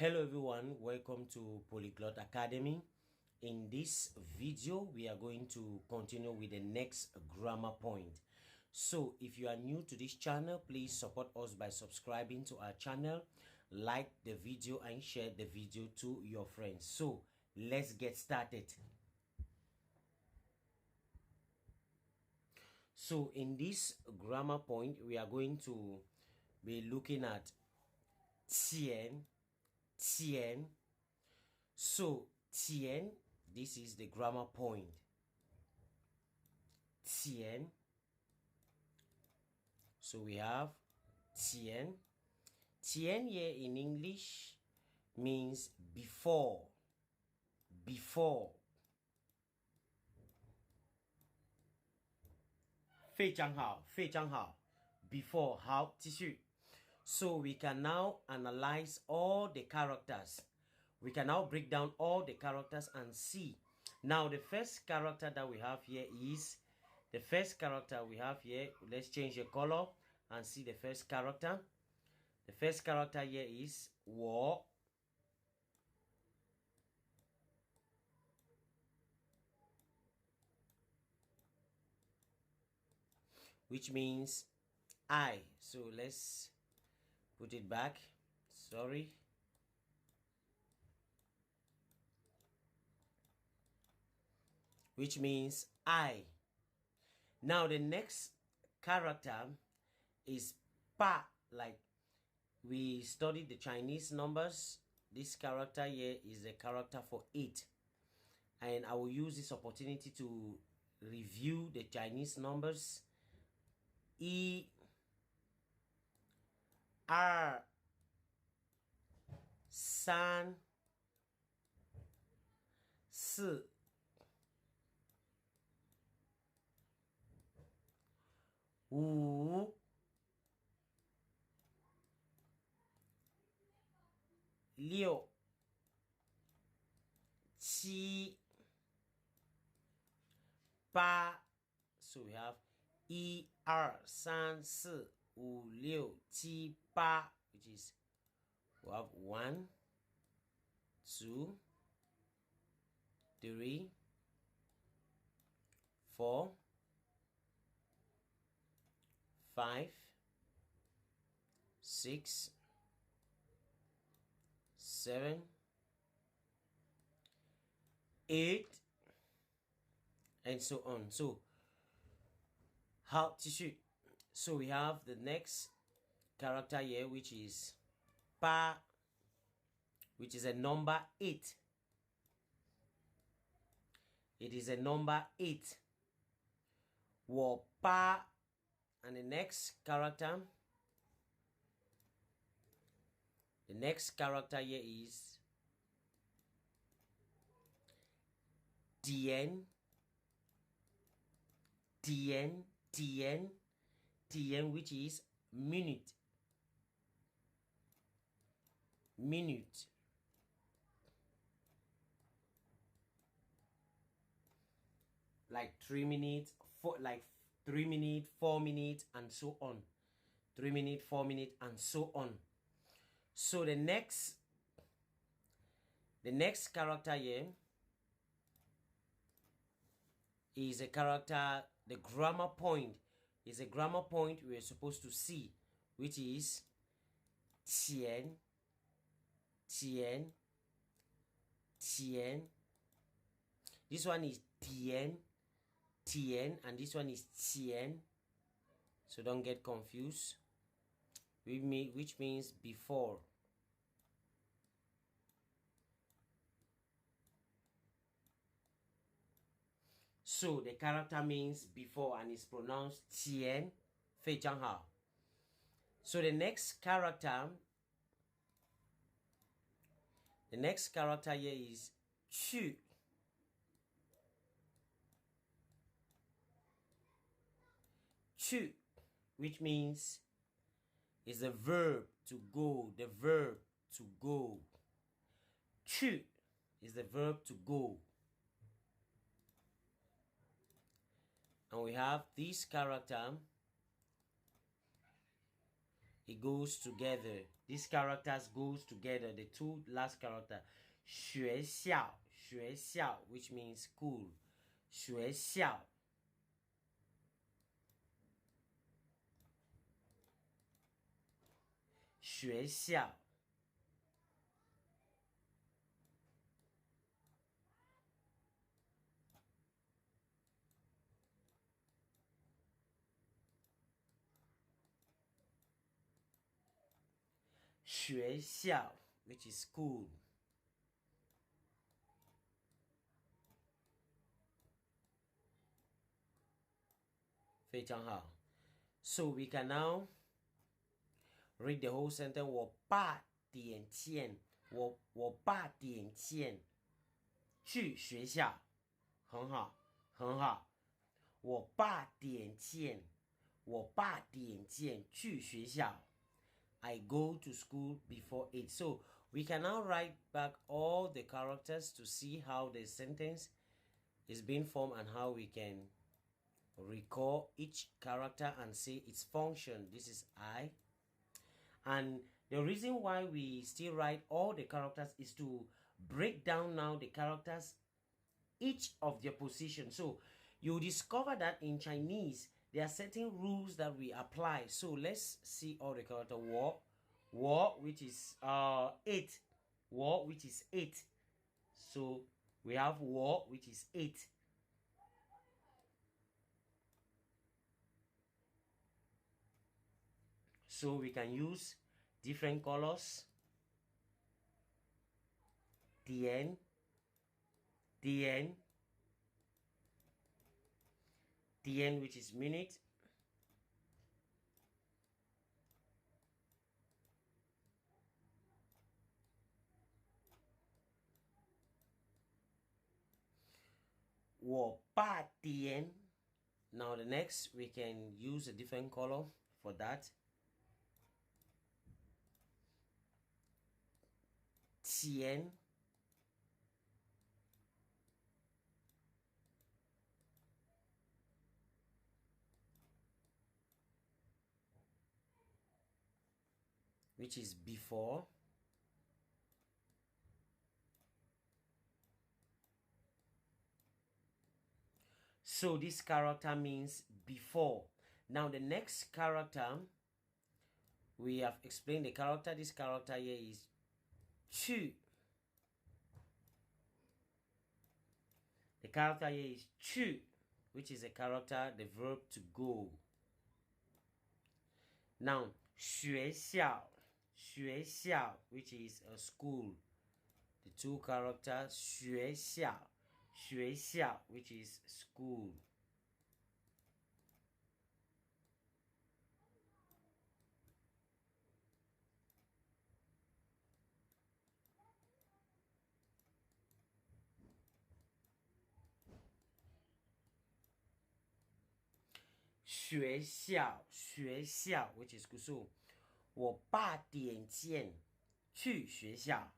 Hello everyone, welcome to Polyglot Academy. In this video, we are going to continue with the next grammar point. So if you are new to this channel, please support us by subscribing to our channel, like the video and share the video to your friends. So let's get started. So in this grammar point, we are going to be looking at tian. So tian, this is the grammar point. Tian. So we have tian. Tian here in English means before. Before. 非常好，非常好。Before 好，继续。So we can now analyze all the characters. We can now break down all the characters and see. Now the first character that we have here is let's change the color and see the first character. The first character here is 我. Which means I. So let's put it back. Sorry. Which means I. Now the next character is pa. Like we studied the Chinese numbers. This character here is a character for 8. And I will use this opportunity to review the Chinese numbers. E, R, San, Si, Wu, Liu, Qi, Ba. So we have 1, 2, 3, 4, 5, 6, 7, 8, which is we have 1, 2, 3, 4, 5, 6, 7, 8, and so on. So how to shoot? So we have the next character here, which is pa, which is a number 8. It is a number 8. Wo pa. And the next character here is Tien, which is minute. Like 3 minutes, 4 minutes, 4 minutes, and so on. 3 minutes, 4 minutes, and so on. So the next character here is a character, the grammar point is a grammar point we're supposed to see, which is Tian. This one is Tian, and this one is Tian. So don't get confused. Which means before. So the character means before and is pronounced Tian, 非常好. So the next character here is Chu. Chu, which means is the verb to go. The verb to go. Chu is the verb to go. And we have this character. It goes together. these characters goes together, the two last character. 学校, 学校, which means school. 学校. 学校. 学校 which is school. 非常好. So we can now read the whole sentence. 我8点见，我8点见去学校，很好，很好。我8点见，我8点见去学校。I go to school before 8. So we can now write back all the characters to see how the sentence is being formed and how we can recall each character and say its function. This is I. And the reason why we still write all the characters is to break down now the characters, each of their position. So you discover that in Chinese, there are certain rules that we apply. So let's see all the characters. Wo, which is 8. Wo, which is 8. So we have wo, which is 8. So we can use different colors. Dian, Dian, Dian, which is minute. Wo ba dian. Now the next we can use a different color for that. Tian, which is before. So this character means before. Now the next character, we have explained the character. This character here is chu. The character here is chu, which is a character, the verb to go. Now, 学校, 学校, which is a school. The two characters, 学校, 学校, which is school. Xue xiao, which is school. So, 我8点见去学校.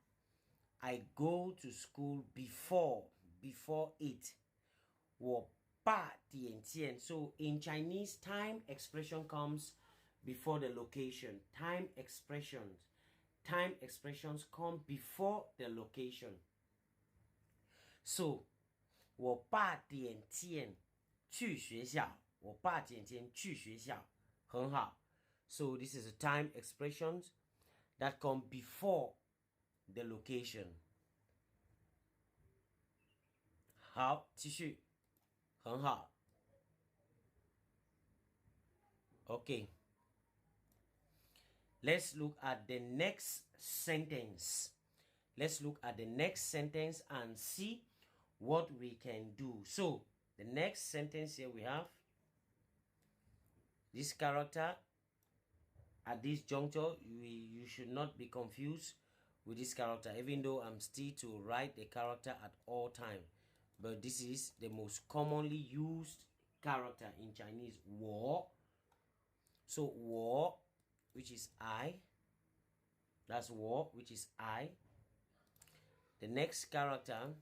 I go to school before 8. 我8点见. So in Chinese, time expression comes before the location. Time expressions come before the location. So 我8点见去学校. 我8点见去学校. 很好. So this is a time expressions that come before the location. 好，继续。很好。Okay. Let's look at the next sentence. Let's look at the next sentence and see what we can do. So, the next sentence here we have this character. At this juncture, you should not be confused with this character, even though I'm still to write the character at all time. But this is the most commonly used character in Chinese, 我. So 我, which is I. That's 我, which is I. The next character,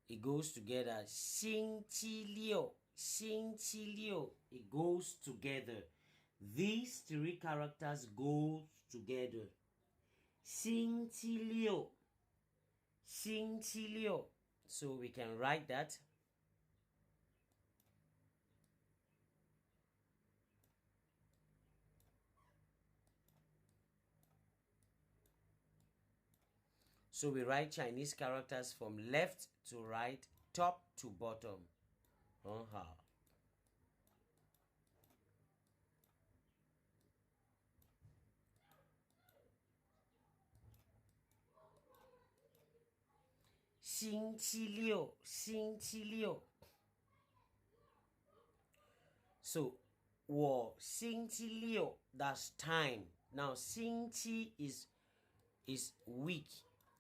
it goes together. 星期六, 星期六, it goes together. These three characters go together. Xing Qi Liu. Xing Qi Liu. So we can write that. So we write Chinese characters from left to right, top to bottom. Xing Qi Liu, Xing Qi Liu. So, 我星期六 that's time. Now, 星期 is week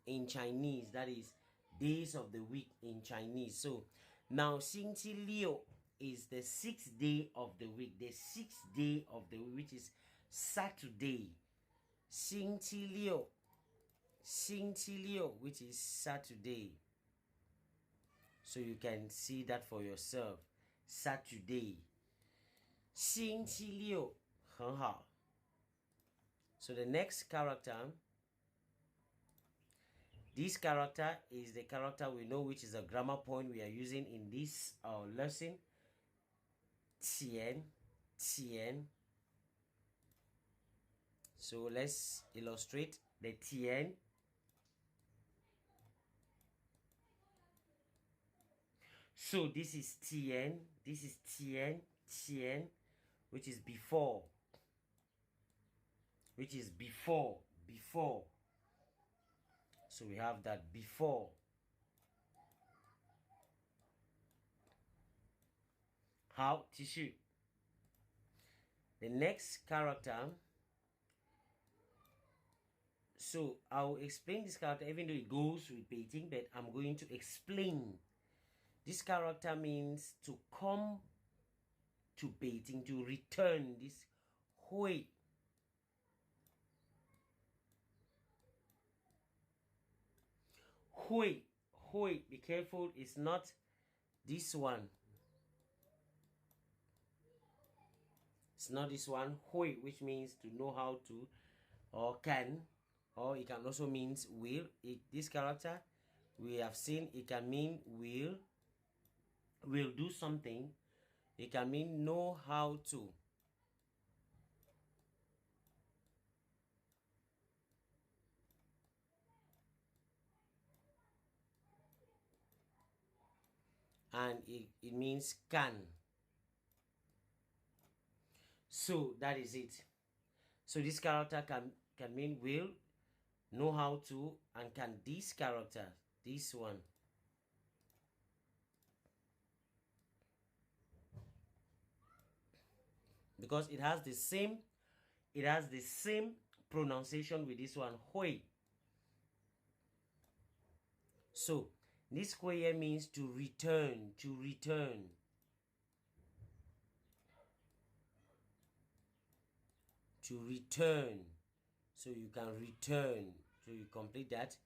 in Chinese. That is days of the week in Chinese. So, now 星期六 is the 6th day of the week. The 6th day of the week, which is Saturday. 星期六, 星期六, which is Saturday. So you can see that for yourself. Saturday. 星期六很好. So the next character, this character is the character we know, which is a grammar point we are using in this lesson. 钱, 钱. So let's illustrate the 钱. So this is 钱, this is 钱, 钱, which is before. Which is before, before. So we have that before. How? Tissue. The next character. So I'll explain this character even though it goes with Beijing, but I'm going to explain. This character means to come to Beijing, to return. This Hui. Hui, Hui, be careful, it's not this one. It's not this one. Hui, which means to know how to, or can, or it can also means will. This character, we have seen, it can mean will do something. It can mean know how to. And it means can. So that is it. So this character can mean will, know how to, and can. This character, this one, because it has the same pronunciation with this one, Hui. So this Hui means to return, to return. To return. So you can return. So you complete that.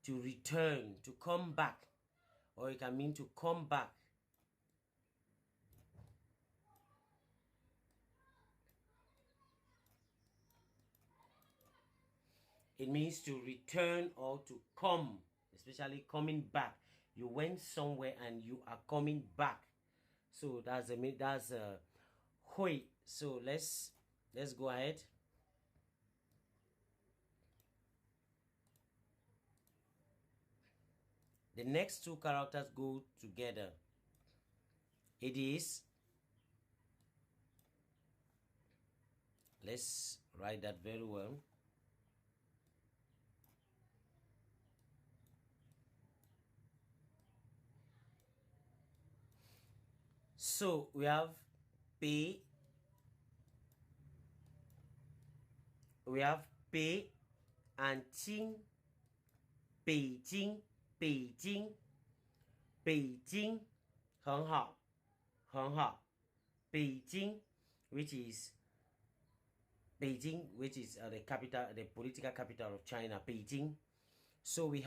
To return, to come back. Or it can mean to come back. It means to return or to come, especially coming back. You went somewhere and you are coming back. So that's a Hui. So let's go ahead. The next two characters go together. It is, let's write that very well. So we have P. We have P and Qing. Beijing, Beijing, Beijing, 很好，很好。Beijing, which is Beijing, which is the capital, the political capital of China, Beijing. So we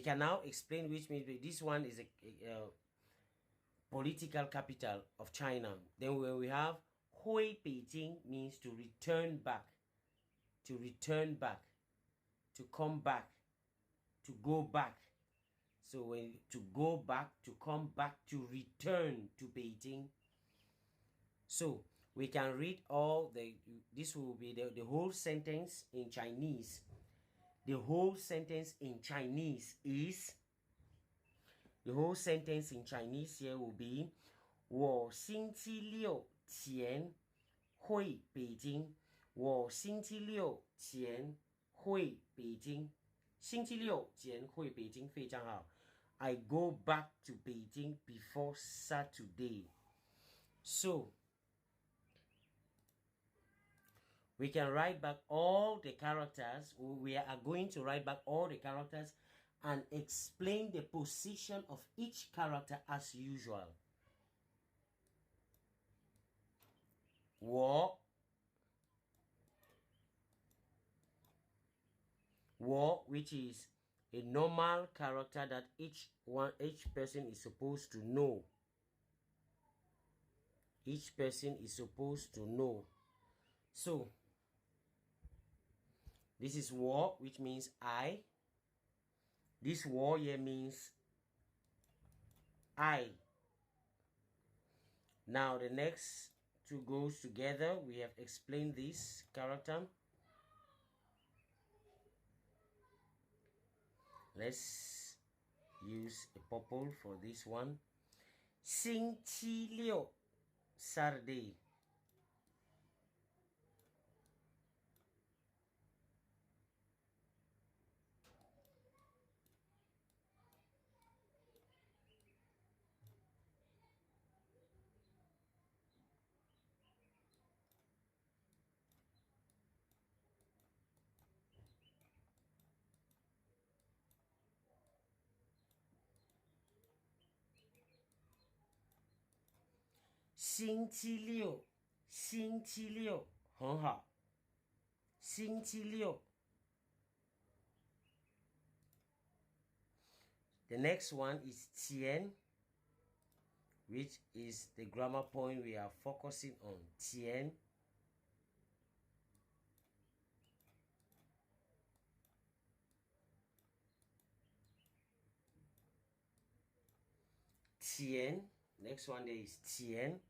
can now explain which means this one is a political capital of China. Then we have 回北京 means to return back, to return back, to come back, to go back. So when to go back, to come back, to return to Beijing. So we can read all this will be the whole sentence in Chinese. The whole sentence in Chinese is, the whole sentence in Chinese here will be 我星期六前回北京我星期六前回北京星期六前回北京非常好 I go back to Beijing before Saturday. So we can write back all the characters. We are going to write back all the characters and explain the position of each character as usual. 我 which is a normal character that each person is supposed to know. Each person is supposed to know. So this is 我 which means I. This 我 here means I. Now the next two goes together. We have explained this character. Let's use a purple for this one. 星期六 Saturday.星期六很好星期六 The next one is 前 which is the grammar point we are focusing on 前 前 Next one there is 前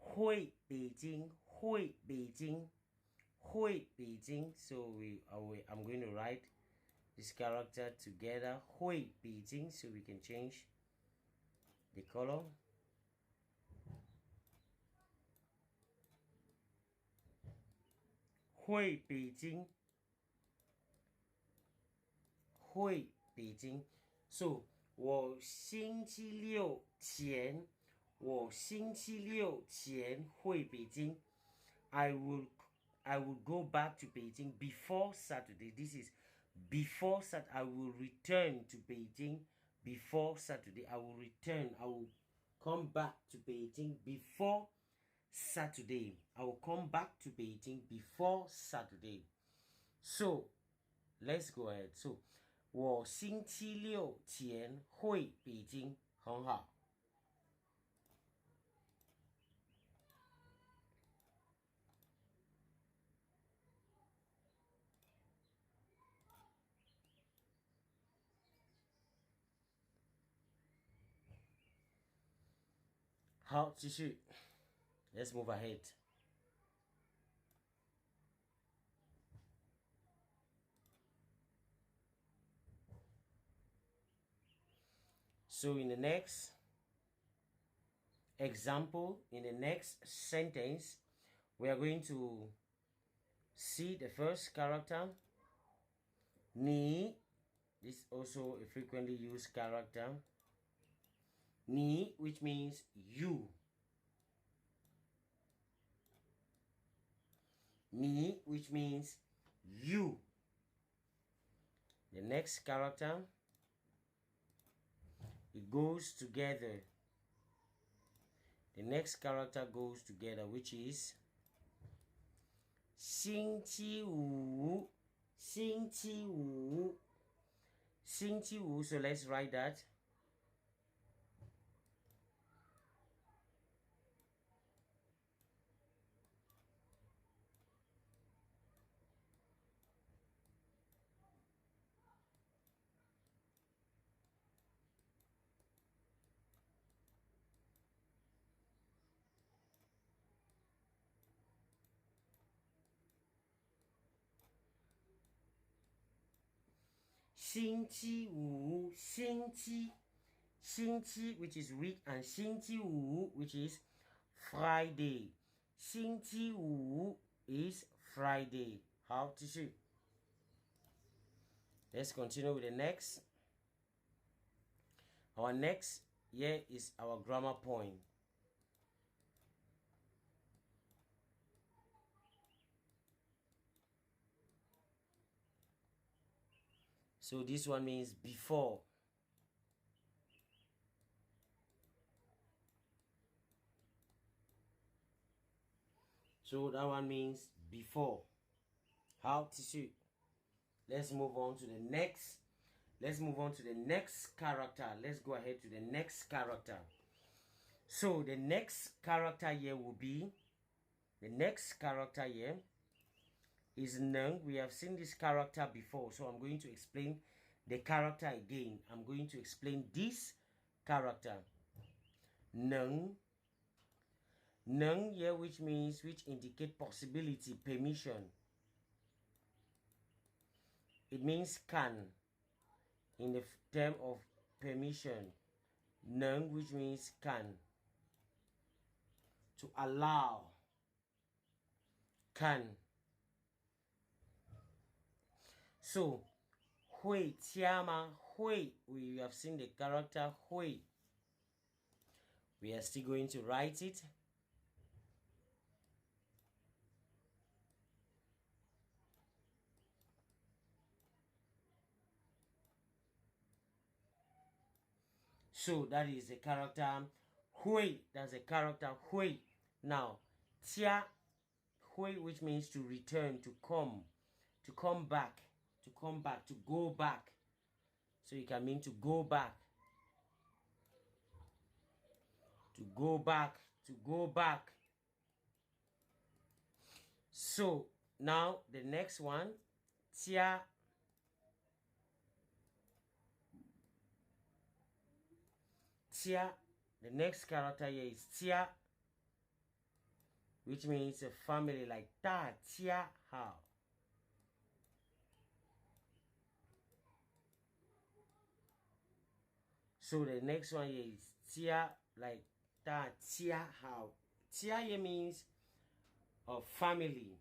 回北京 So I'm going to write this character together 回北京 so we can change the color. 回北京 So 我星期六前回北京 I will go back to Beijing before Saturday. This is before Saturday. I will return to Beijing before Saturday. I will come back to Beijing before Saturday. I will come back to Beijing before Saturday. So let's go ahead. So 我星期六前回北京很好好继续 Let's move ahead. So in the next example, in the next sentence, we are going to see the first character. 你 This is also a frequently used character. 你 which means you. 你 which means you. The next character, it goes together. The next character goes together, which is 星期五 星期五 So let's write that. 星期五, 星期 which is week, and 星期五 which is Friday. 星期五 is Friday. 好，继续。Let's continue with the next. Our next here is our grammar point. So this one means before. So that one means before. How to see? Let's move on to the next. Let's move on to the next character. Let's go ahead to the next character. So the next character here will be, the next character here is Nung. We have seen this character before, so I'm going to explain the character again. I'm going to explain this character. Nung. Nung here, which indicate possibility, permission. It means can in the term of permission. Nung, which means can. To allow. Can. So, Hui Tiama Hui. We have seen the character Hui. We are still going to write it. So that is the character Hui. That's a character Hui. Now, Tia Hui, which means to return, to come back, to go back. So you can mean to go back. To go back, to go back. So now the next one, Tia. Tia, the next character here is Tia, which means a family, like Ta Tia Hao. So the next one here is Tia, like Ta Tia Hao. Tia here means a family.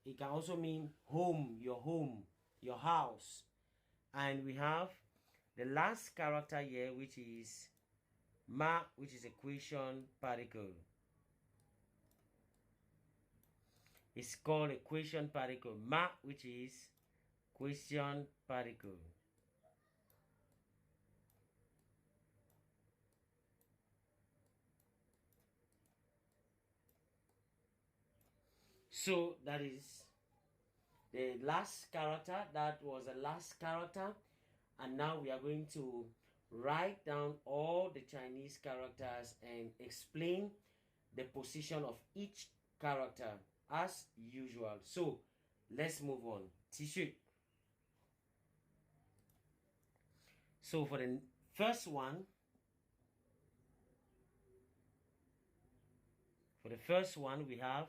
It can also mean home, your house. And we have the last character here, which is Ma, which is a question particle. It's called a question particle. Ma, which is question particle. So that is the last character. That was the last character. And now we are going to write down all the Chinese characters and explain the position of each character as usual. So let's move on. Tissue. So for the first one, we have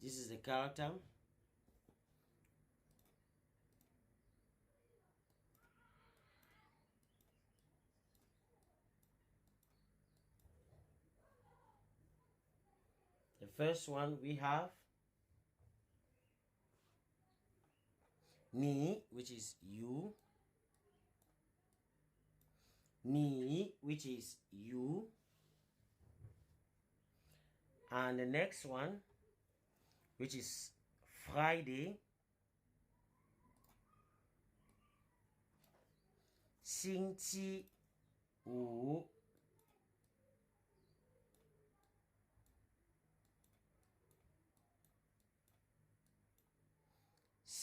this is the character. The first one we have Ni, which is you. Ni, which is you. And the next one, which is Friday. 星期五。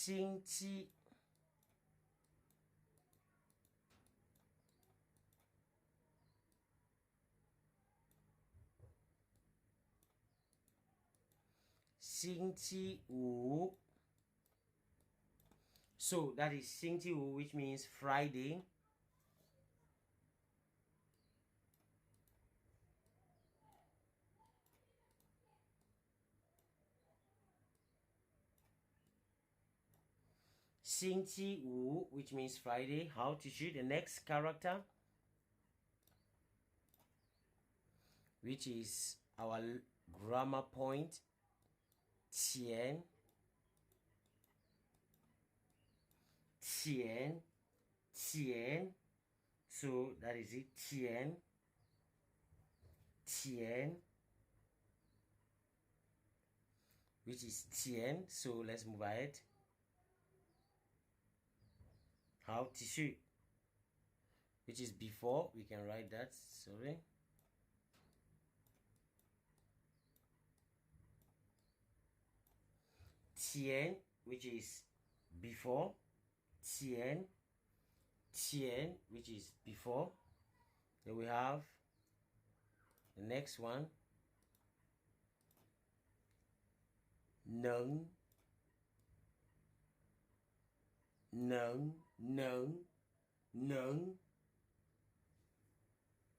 星期五. So that is 星期五, which means Friday. 星期五, which means Friday. How to shoot the next character, which is our grammar point, 前, 前, 前. So that is it, 前, 前, which is 前. So let's move ahead. How to shoot, which is before. We can write that, sorry. 前, which is before. 前, 前, which is before. Then we have the next one, 能, 能, 能, 能,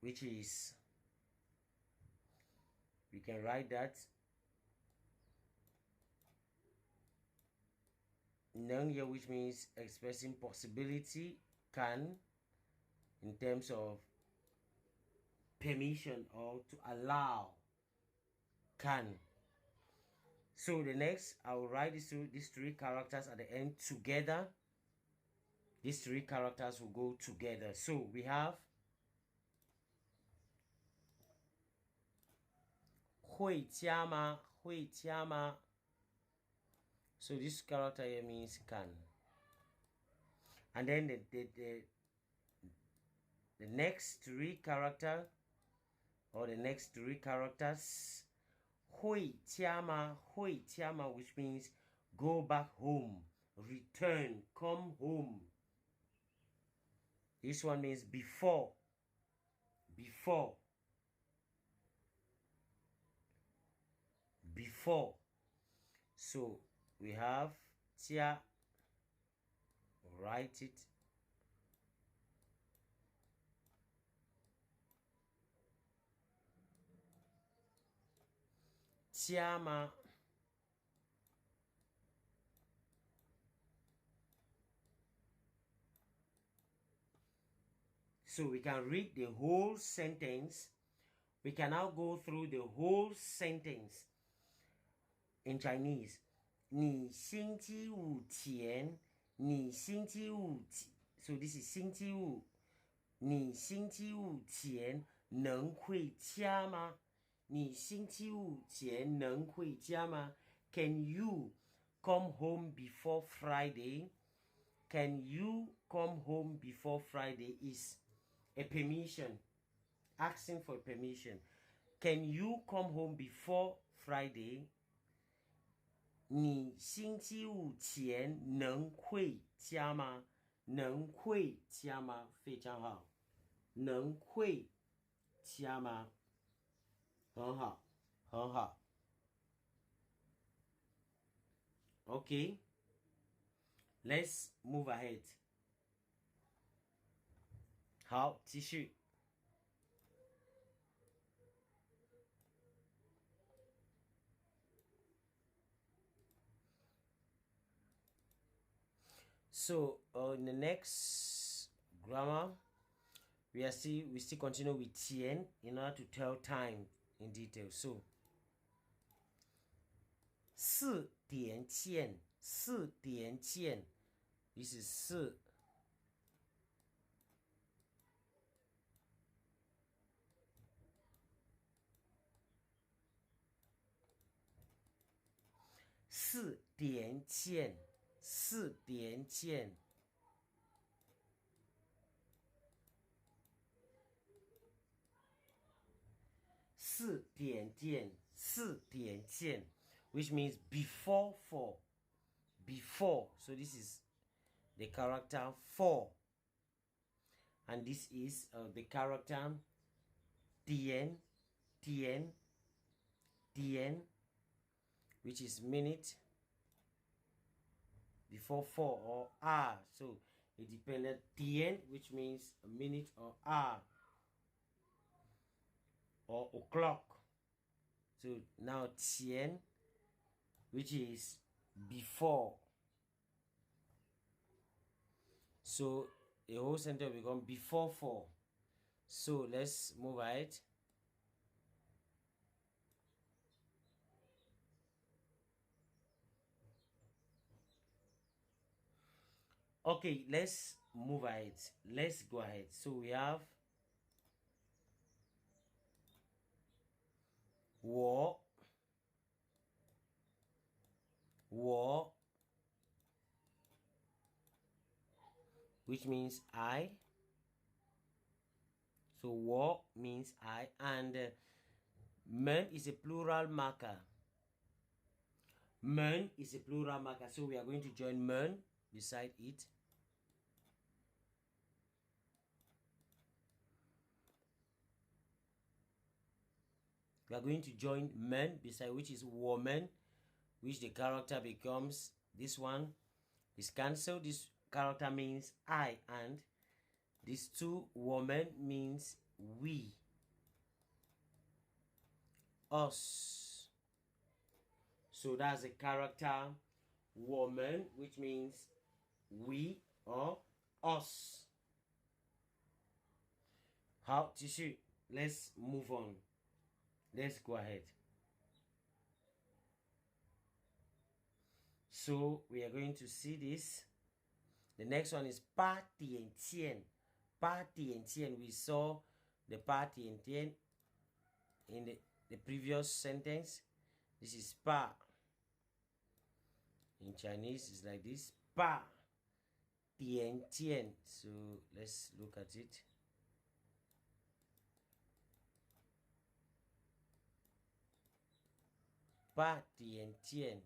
which is, we can write that, 能 here, which means expressing possibility, can, in terms of permission or to allow, can. So the next, I will write these three characters at the end together. These three characters will go together. So we have 会加吗? 会加吗? So this character here means can. And then the next three character, or the next three characters, 会加吗? 会加吗, which means go back home, return, come home. This one means before, before, before. So we have 加, write it. 加吗? So we can read the whole sentence. We can now go through the whole sentence in Chinese. 你星期五前, 你星期五, so this is 星期五. 你星期五前能回家吗? 你星期五前能回家吗? Can you come home before Friday? Can you come home before Friday is a permission, asking for permission. Can you come home before Friday? 你星期五前能回家吗? 能回家吗? 非常好。能回家吗? 很好，很好。Okay, let's move ahead. 好，继续。So in the next grammar, we still continue with 前 in order to tell time in detail. So 4点见, 4点见, this is 4. 4点见, 4点见. 4点见, 4点见, which means before 4. Before. So this is the character 4. And this is the character 点, 点, 点, which is minute before 4 or hour. So it depended 点, which means a minute or hour or o'clock. So now 前, which is before. So the whole sentence will become before 4. So let's move ahead. Okay, let's move ahead. Let's go ahead. So we have 我 which means I. So 我 means I, and men is a plural marker. Men is a plural marker, so we are going to join men beside it. We are going to join men beside, which is woman, which the character becomes this one is cancelled. This character means I, and these two women means we, us. So that's the character woman, which means we or us. How tissue? Let's move on. Let's go ahead. So we are going to see this. The next one is pa tien tien. Pa tien tien. We saw the pa tien tien in the previous sentence. This is pa. In Chinese, it's like this. Pa tien tien. So let's look at it. Pa tien tien.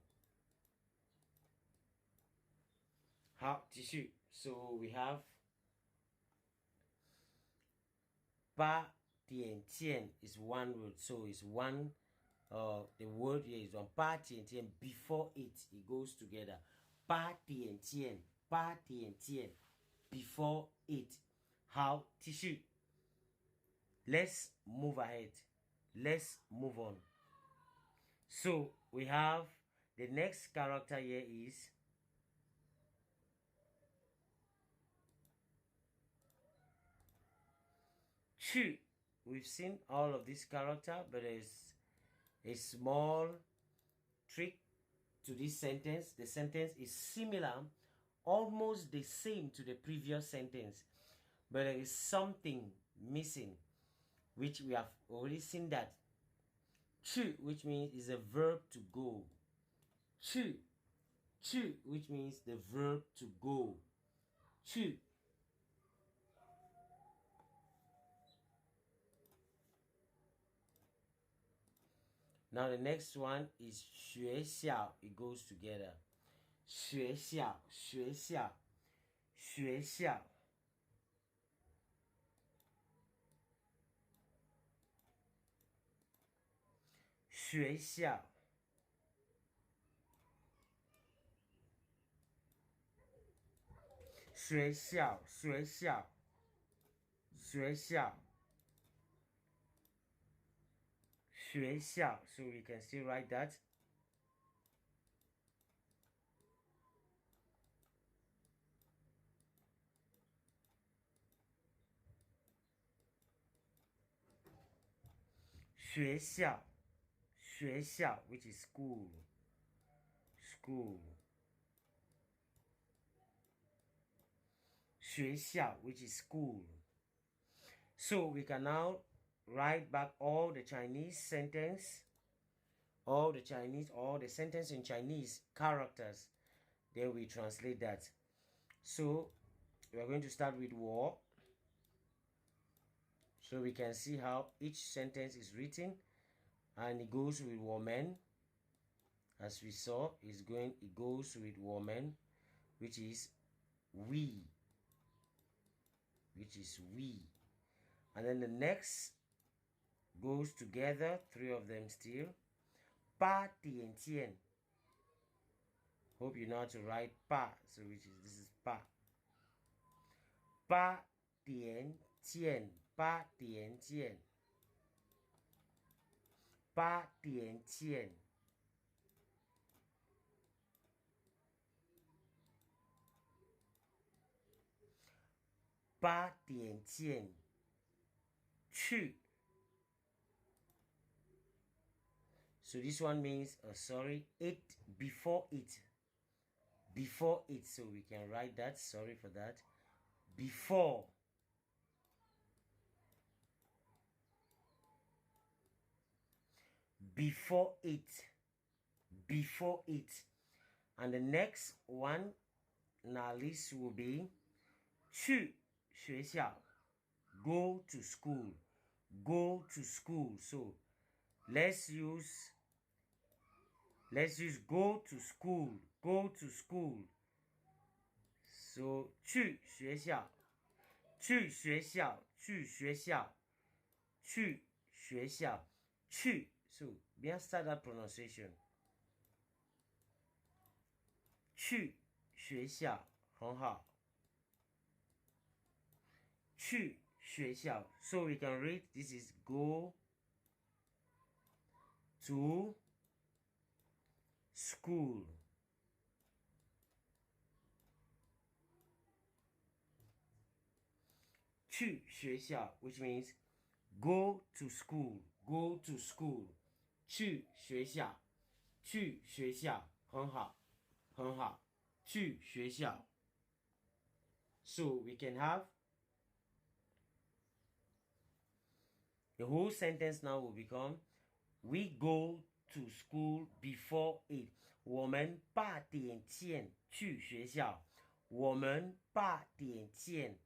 How tissue? So we have pa tien tien is one word. So it's one. The word here is on pa tien tien. Before it goes together. Pa tien tien. Pa tien tien. Before it. How tissue? Let's move ahead. Let's move on. So we have the next character here is chu. We've seen all of this character, but there's a small trick to this sentence. The sentence is similar, almost the same to the previous sentence, but there is something missing, which we have already seen that. Chu, which means is a verb to go. Chu, chu, which means the verb to go. Chu. Now the next one is 学校. It goes together. 学校,学校,学校. Xue xiao. Xue xiao, xue xiao. Xue xiao. Xue xiao. So we can still write that. Xue xiao. Xue xiao, which is school. School. Xue xiao, which is school. So we can now write back all the Chinese sentence, all the sentence in Chinese characters. Then we translate that. So we are going to start with 我. So we can see how each sentence is written, and it goes with woman. As we saw, it goes with woman, which is we. Which is we. And then the next goes together, three of them still. Pa tien tien. Hope you know how to write pa. So this is pa. Pa tien tien. Pa tien tien. Pa tien tien. 8点见去. So this one means, sorry, 8 before it. Before it. So we can write that. Sorry for that. Before. Before it. Before it. And the next one in our list will be 去学校. Go to school. Go to school. So let's use go to school. Go to school. So 去学校. 去学校. 去学校. 去学校. 去. So bien start that pronunciation. 去学校很好. 去学校. So we can read this is go to school. 去学校 which means go to school. Go to school. 去学校. 去学校很好很好. 去学校. So we can have the whole sentence now will become we go to school before 8. 我们8点见去学校. 我们8点见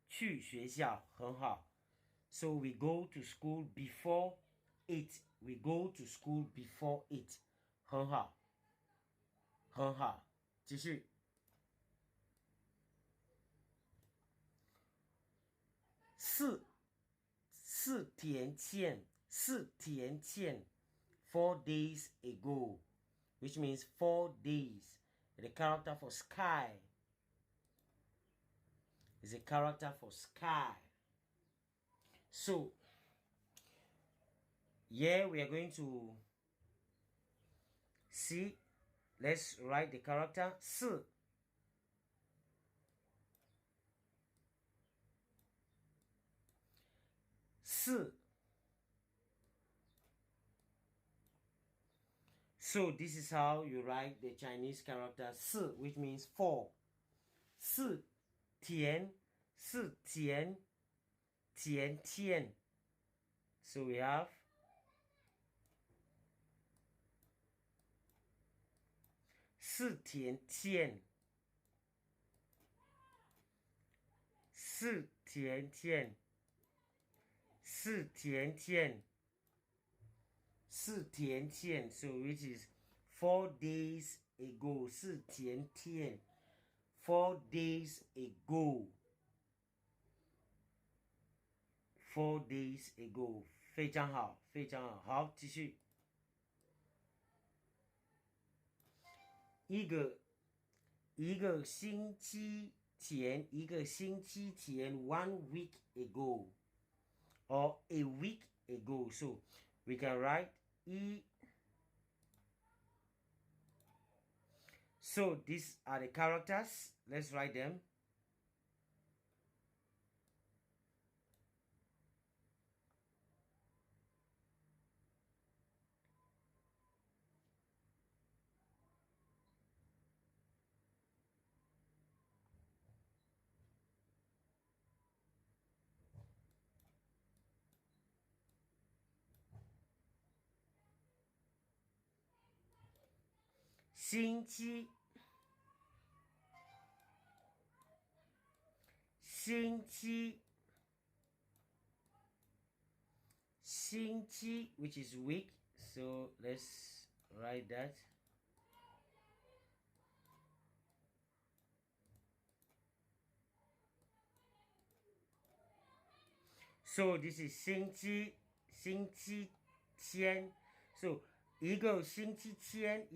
去学校很好. So we go to school before 8. We go to school before 8. 很好很好. 继续. 四天前 4 days ago, which means 4 days. The character for sky is a character for sky. So here we are going to see. Let's write the character 4. So this is how you write the Chinese character 4, which means 4. 4天 tian tian. So we have 4天见 4天见 4天见 4天见. So which is 4 days ago. 4天见 4 days ago. 4 days ago. 非常好非常好. 好，继续。一个星期前 1 week ago or a week ago. So we can write So these are the characters. Let's write them. Xing qi which is week. So let's write that. So this is 星期天. So 一个星期天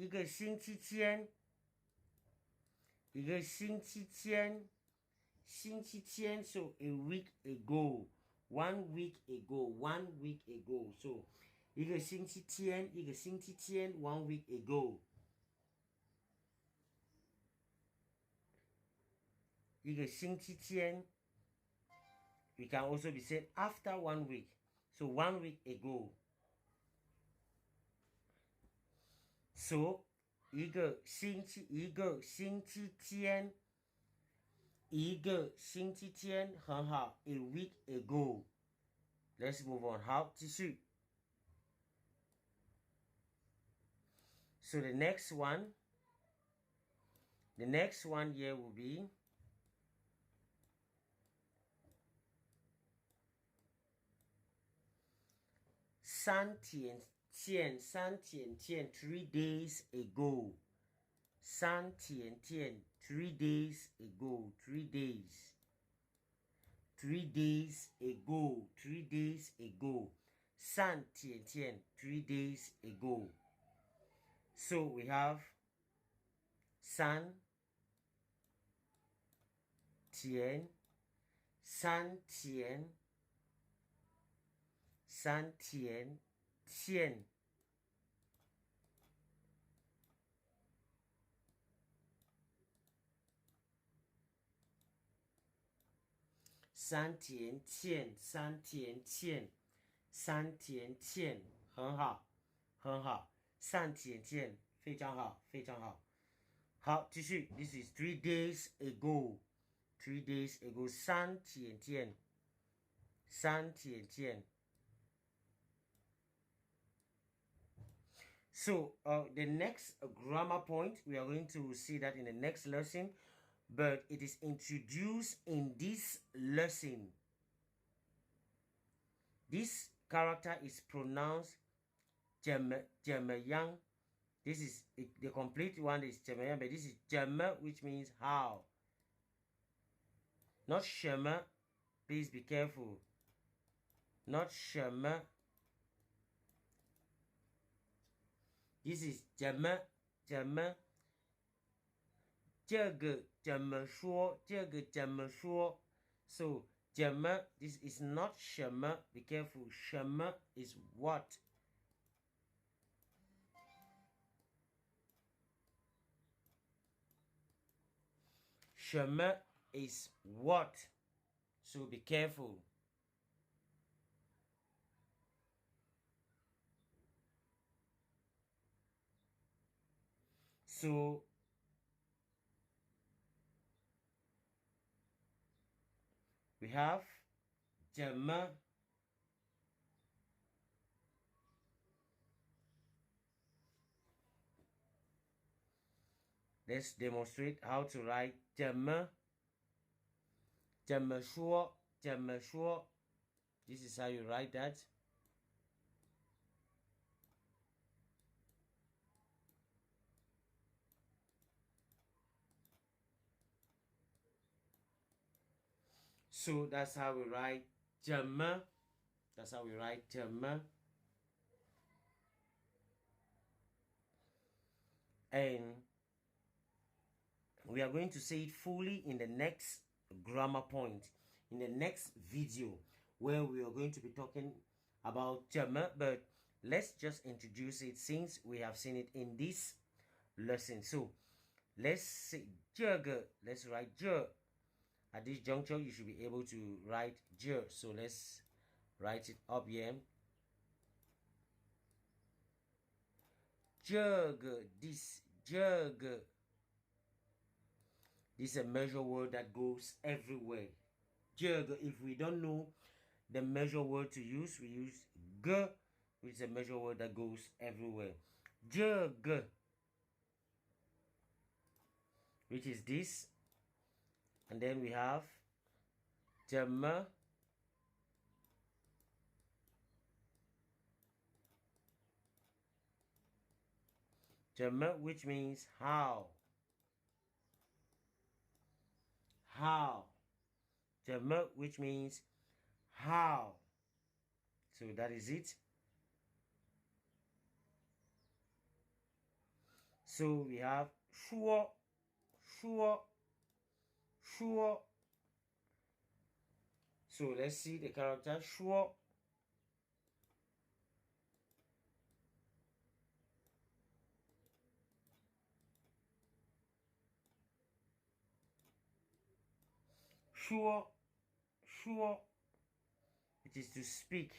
So a week ago, 1 week ago. So 一个星期天 1 week ago. 一个星期天 it can also be said after 1 week. So 1 week ago. So 一个星期天很好 a week ago. Let's move on. 好，继续。So the next one here will be 3天前 3 days ago. 3天 3 days ago. 3 days. 3 days ago. 3 days ago. 3天 3 days ago. So we have 3天 3天 3天前 3天前 3天前 3天前很好很好3天前非常好非常好好继续 This is 3 days ago 3 days ago 3天前3天前 So the next grammar point, we are going to see that in the next lesson, but it is introduced in this lesson. This character is pronounced Jemayang. This is the complete one is Jemayang, but this is Jema, which means how. Not Shema. Please be careful. Not Shema. This is 怎么这个怎么说 So 怎么 this is not 什么 be careful 什么 is what 什么 is what so be careful So we have 怎么 Let's demonstrate how to write 怎么说 This is how you write that. So that's how we write 怎么 That's how we write 怎么 And we are going to say it fully in the next grammar point, in the next video, where we are going to be talking about 怎么 but let's just introduce it since we have seen it in this lesson. So let's say 这个 let's write 这 At this juncture, you should be able to write 这 So let's write it up here. 这个 this 这个 This is a measure word that goes everywhere. 这个 if we don't know the measure word to use, we use 个 which is a measure word that goes everywhere. 这个 which is this. And then we have 怎么 怎么 which means how. How. 怎么 which means how. So that is it. So we have 说 So let's see the character 说 说 which is to speak.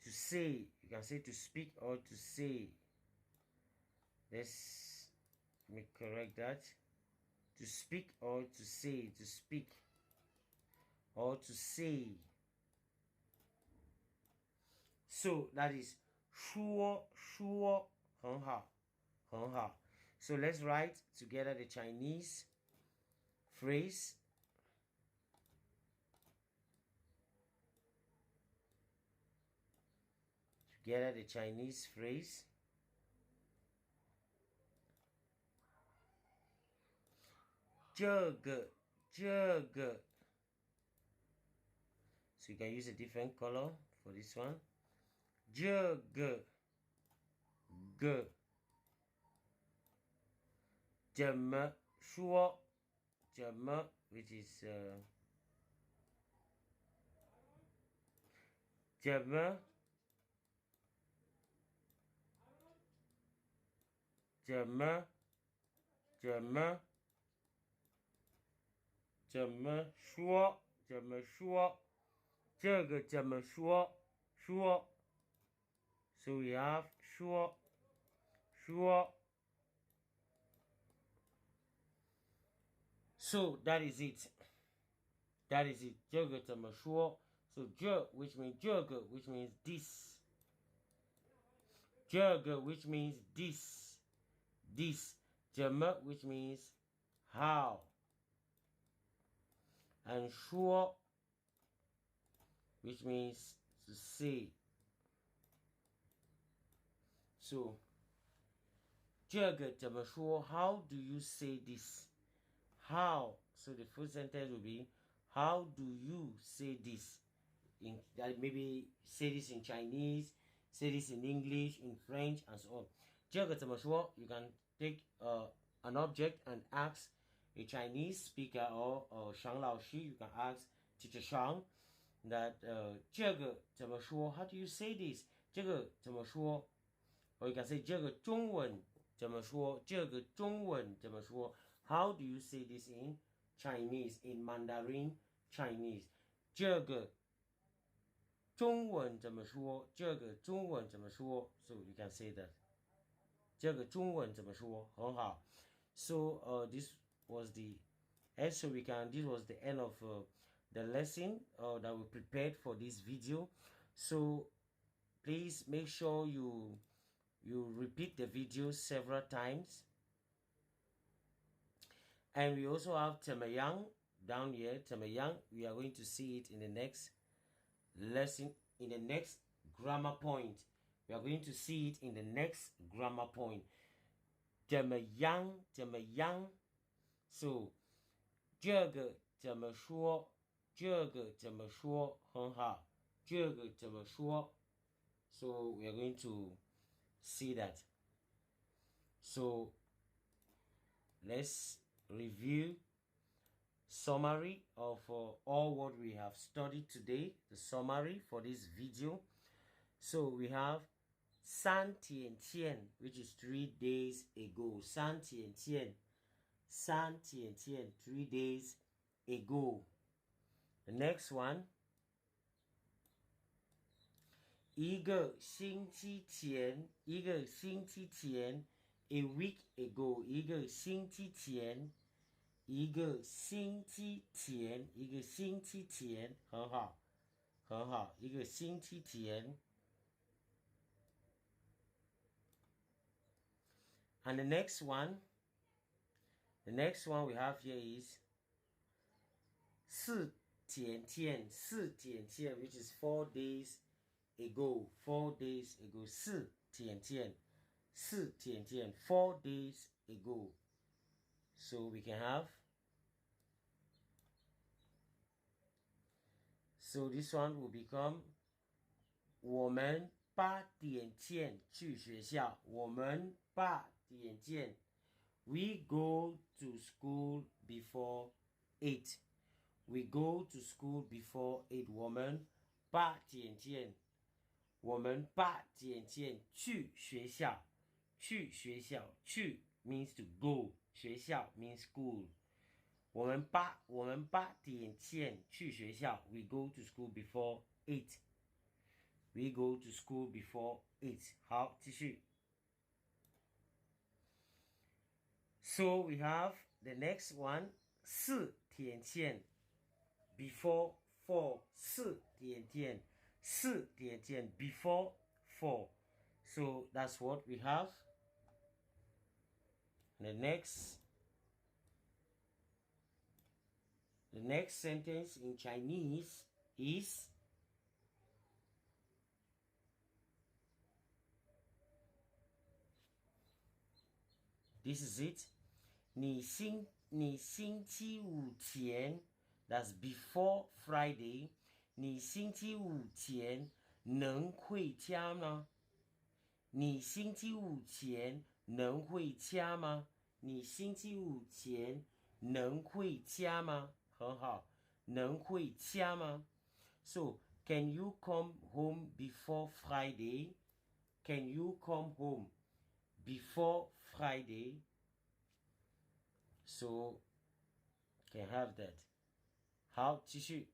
To say, you can say to speak or to say. Let me correct that. To speak or to say, to speak or to say. So that is 说 很好 很好. So let's write together the Chinese phrase. Together the Chinese phrase. 这个 So you can use a different color for this one. 这个 怎么说 怎么 which is 怎么说这个怎么说 So we have 说 So that is it. That is it. 这个怎么说 So 这 which means 这个 which means this. 这个 which means this. This. 怎么 which means how. And 说 which means to say. So 这个怎么说 How do you say this? How? So the full sentence will be how do you say this? Maybe say this in Chinese, say this in English, in French, and so on. 这个怎么说 You can take an object and ask a Chinese speaker or Shang Lao Shi. You can ask Teacher Shang that 这个怎么说 How do you say this? 这个怎么说 Or you can say 这个中文怎么说这个中文怎么说 How do you say this in Chinese, in Mandarin Chinese? 这个中文怎么说这个中文怎么说 So you can say that. 这个中文怎么说很好 So this was the this was the end of the lesson that we prepared for this video. So please make sure you repeat the video several times. And we also have Temayang down here. Temayang, we are going to see it in the next lesson, in the next grammar point. We are going to see it in the next grammar point. Temayang. So 这个怎么说这个怎么说很好这个怎么说 So we are going to see that. So let's review summary of all what we have studied today, the summary for this video. So we have 三天前 which is 3 days ago. 三天前 3 days ago. The next one 一个星期前 a week ago. 一个星期前很好一个星期前 And the next one we have here is 四天前 which is 4 days ago. 4 days ago 四天前 4 days ago. So we can have, so this one will become 我们8点前去学校我们8点前 We go to school before 8. We go to school before 8. 我们8点前去学校去 means to go 学校 means school 我们8点去学校。We go to school before 8. We go to school before 8. 好，继续。So we have the next one. 4点前 before 4. 4点前 before 4. So that's what we have. The next sentence in Chinese is this is it. 你星期五前 that's before Friday. 你星期五前能回家吗？你星期五前能回家吗？你星期五前能回家吗？很好，能回家吗？ So, can you come home before Friday? Can you come home before Friday? So, can have that. 好，继续。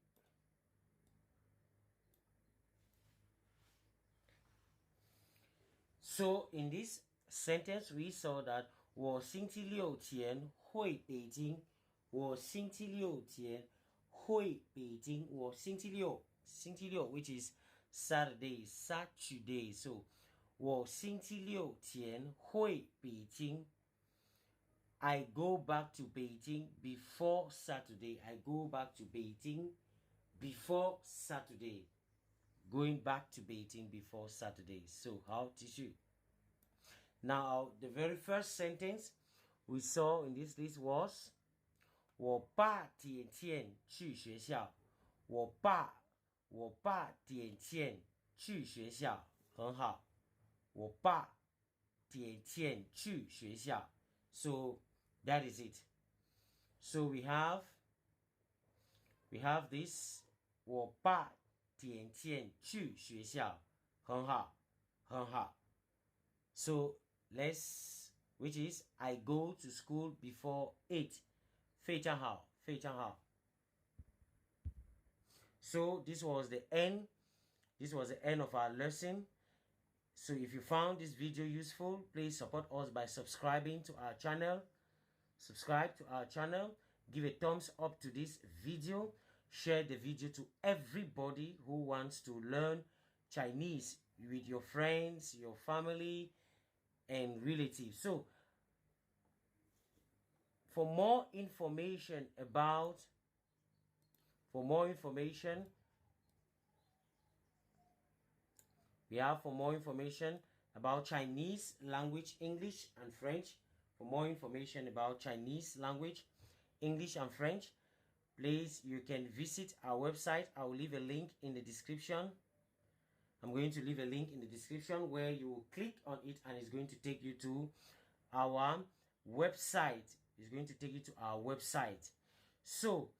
So, in this sentence, we saw that 我星期六前回北京。我星期六前回北京。我星期六 which is Saturday. So, 我星期六前回北京。I go back to Beijing before Saturday. I go back to Beijing before Saturday. Going back to Beijing before Saturday. So, 好，继续。Now, the very first sentence we saw in this list was 我8点前去学校。我8点前去学校。很好。我8点前去学校。So, that is it. So, we have this 我8点前去学校。很好。很好。So, which is I go to school before 8. 非常好，非常好。So this was the end of our lesson. So if you found this video useful, please support us by subscribing to our channel. Subscribe to our channel. Give a thumbs up to this video. Share the video to everybody who wants to learn Chinese with your friends, your family, and relatives. So, for more information about Chinese language, English and French. For more information about Chinese language, English and French, please, you can visit our website. I will leave a link in the description. I'm going to leave a link in the description where you will click on it and it's going to take you to our website. It's going to take you to our website. So,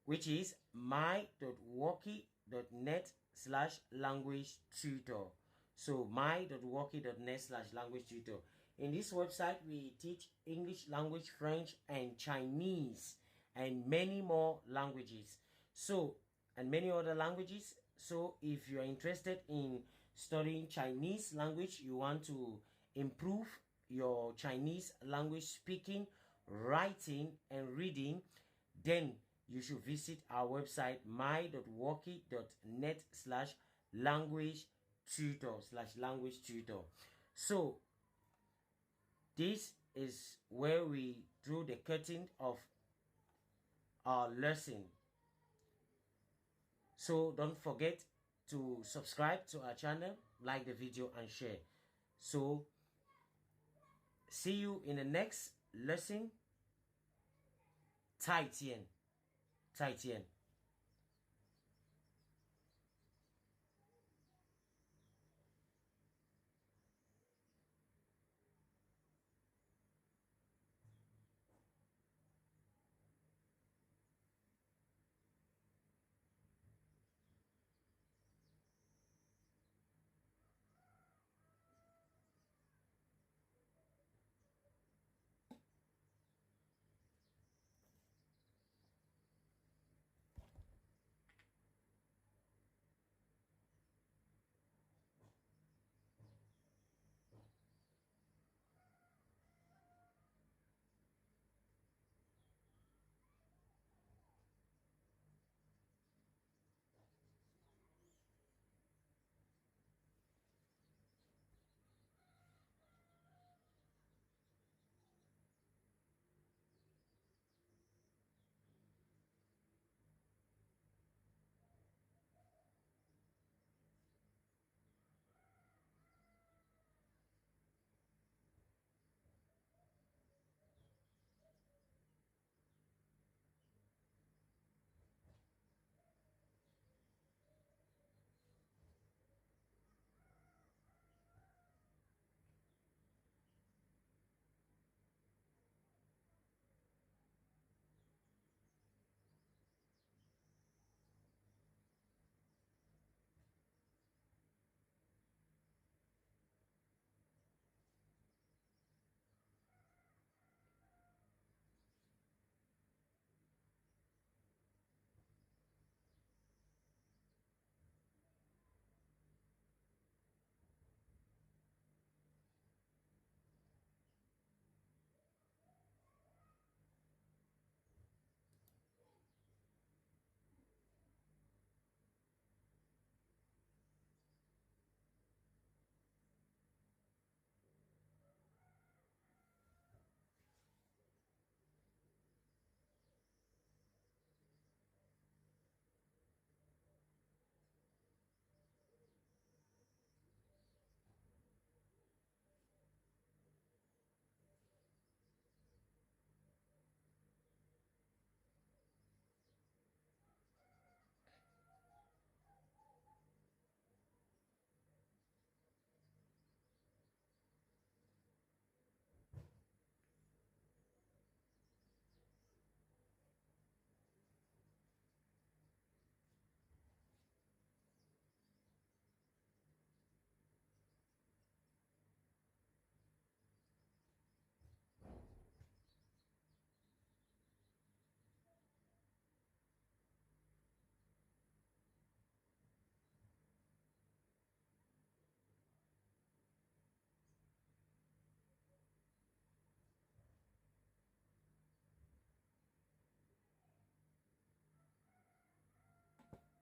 which is my.woki.net/language tutor. So, my.woki.net/language tutor. In this website, we teach English language, French, and Chinese, and many more languages. So, and many other languages. So, if you are interested in studying Chinese language, you want to improve your Chinese language speaking, writing, and reading, then you should visit our website my.woki.net/language tutor. So, this is where we drew the curtain of our lesson. So don't forget to subscribe to our channel, like the video, and share. So see you in the next lesson. 再见。